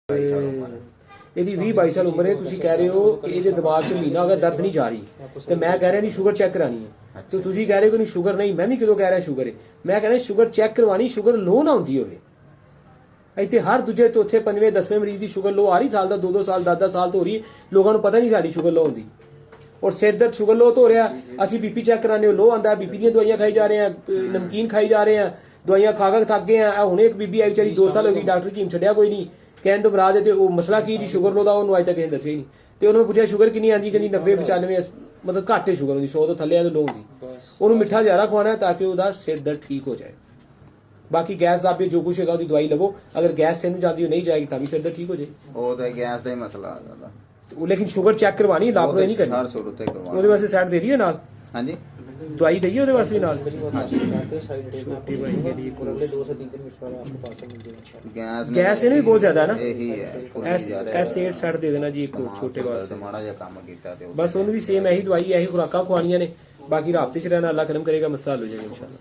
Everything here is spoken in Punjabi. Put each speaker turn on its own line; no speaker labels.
ਇਹਦੀ 20-22 ਸਾਲ ਉਮਰ ਹੈ। ਤੁਸੀਂ ਕਹਿ ਰਹੇ ਹੋ ਕਿ ਇਹਦੇ ਦਿਮਾਗ 'ਚ ਮਹੀਨਾ ਹੋ ਗਿਆ ਦਰਦ ਨਹੀਂ ਜਾ ਰਹੀ ਤੇ ਮੈਂ ਕਹਿ ਰਿਹਾ ਦੀ ਸ਼ੂਗਰ ਚੈੱਕ ਕਰਾਣੀ ਹੈ ਤੇ ਤੁਸੀਂ ਕਹਿ ਰਹੇ ਹੋ ਕਿ ਨਹੀਂ ਸ਼ੂਗਰ ਨਹੀਂ। ਮੈਂ ਵੀ ਕਿਦੋਂ ਕਹਿ ਰਿਹਾ ਸ਼ੂਗਰ ਹੈ। ਮੈਂ ਕਹਿ ਰਿਹਾ ਸ਼ੂਗਰ ਚੈੱਕ ਕਰਵਾਣੀ, ਸ਼ੂਗਰ ਲੋ ਨਾ ਹੁੰਦੀ ਹੋਵੇ। ਇੱਥੇ ਹਰ ਦੂਜੇ ਚੌਥੇ ਪੰਜਵੇਂ 10ਵੇਂ ਮਰੀਜ਼ ਦੀ ਸ਼ੂਗਰ ਲੋ ਆ ਰਹੀ, ਸਾਲ ਦਾ 2-2 ਸਾਲ 10-10 ਸਾਲ ਤੋਂ ਹੋ ਰਹੀ। ਲੋਕਾਂ ਨੂੰ ਪਤਾ ਨਹੀਂ ਸਾਡੀ ਸ਼ੂਗਰ ਲੋ ਹੁੰਦੀ। ਔਰ ਸਿਰ ਦਰਦ ਸ਼ੂਗਰ ਲੋ ਤੋਂ ਹੋ ਰਿਹਾ, ਅਸੀਂ ਬੀਪੀ ਚੈੱਕ ਕਰਾਉਂਦੇ ਹੋ ਲੋ ਆਉਂਦਾ। ਬੀਪੀ ਦੀਆਂ ਦਵਾਈਆਂ ਖਾਈ ਜਾ ਰਹੇ ਆ, ਨਮਕੀਨ ਖਾਈ ਜਾ ਰਹੇ ਆ, ਦਵਾਈਆਂ ਖਾ ਕੇ ਥੱਕ ਗਏ ਆ। ਹੁਣੇ ਇੱਕ ਬੀਬੀ ਆਈ ਵਿਚਾਰੀ 2 ਸਾਲ ਹੋ ਗਈ, ਡਾਕਟਰ ਕੀ ਛੱਡਿਆ ਕੋਈ ਨਹੀਂ, ਕਹਿਣ ਤੋਂ ਬਰਾਦ ਤੇ ਉਹ ਮਸਲਾ ਕੀ ਜੀ ਸ਼ੂਗਰ ਲੋ ਦਾ ਉਹਨੂੰ ਅੱਜ ਤੱਕ ਕਿਸੇ ਦੱਸਿਆ ਹੀ ਨਹੀਂ। ਤੇ ਉਹਨੂੰ ਪੁੱਛਿਆ ਸ਼ੂਗਰ ਕਿੰਨੀ ਆਂਦੀ, ਕਹਿੰਦੀ 90-95 ਮਤਲਬ ਘੱਟ ਹੈ ਸ਼ੂਗਰ ਹੁੰਦੀ, 100 ਤੋਂ ਥੱਲੇ ਆ ਤਾਂ ਲੋ ਹੁੰਦੀ। ਉਹਨੂੰ ਮਿੱਠਾ ਜ਼ਿਆਦਾ ਖਵਾਉਣਾ ਤਾਂ ਕਿ ਉਹਦਾ ਸਿਰ ਦਰਦ ਠੀਕ ਹੋ ਜਾਏ। ਬਾਕੀ ਗੈਸ ਦਾ ਆਪੇ ਜੋ ਕੁਛ ਹੈਗਾ ਉਹਦੀ ਦਵਾਈ ਲਵੋ। ਅਗਰ ਗੈਸ ਇਹਨੂੰ ਜਾਂਦੀ ਹੋ ਨਹੀਂ ਜਾਏਗੀ ਤਾਂ ਵੀ ਸਿਰ ਦਰਦ ਠੀਕ ਹੋ ਜਾਏ।
ਉਹ ਤਾਂ ਗੈਸ ਦਾ ਹੀ ਮਸਲਾ ਆ ਜਾਂਦਾ।
ਲੇਕਿਨ ਸ਼ੂਗਰ ਚੈੱਕ ਕਰਵਾਣੀ, ਲਾਪਰਵਾਹੀ ਨਹੀਂ ਕਰਨੀ। ਉਹਦੇ ਵਾਸਤੇ ਸਾਈਡ ਦੇ ਦਈਏ ਨਾਲ,
ਹਾਂਜੀ
ਦਵਾਈ दईए ਉਹਦੇ ਵਾਸਤੇ ਵੀ ਨਾਲ। ਗੈਸ ਇਹਨੂੰ ਵੀ ਬਹੁਤ ਜ਼ਿਆਦਾ ਹੈ ਨਾ। S8 ਦੇ ਦੇਣਾ ਜੀ ਇੱਕ ਛੋਟੇ ਵਾਸਤੇ,
ਮਾੜਾ ਜਿਹਾ ਕੰਮ ਕੀਤਾ ਤੇ
ਬਸ ਉਹਨੂੰ ਵੀ ਸੇਮ ਇਹੀ ਦਵਾਈ ਇਹੀ ਖੁਰਾਕਾਂ ਖਵਾਉਣੀਆਂ ਨੇ। ਬਾਕੀ ਰਾਬਤੇ 'ਚ ਰਹਿਣਾ, ਅੱਲਾ ਕਰਮ ਕਰੇਗਾ ਮਸਲਾ ਹੱਲ ਹੋ ਜਾਏਗਾ ਇਨਸ਼ਾਅੱਲਾ।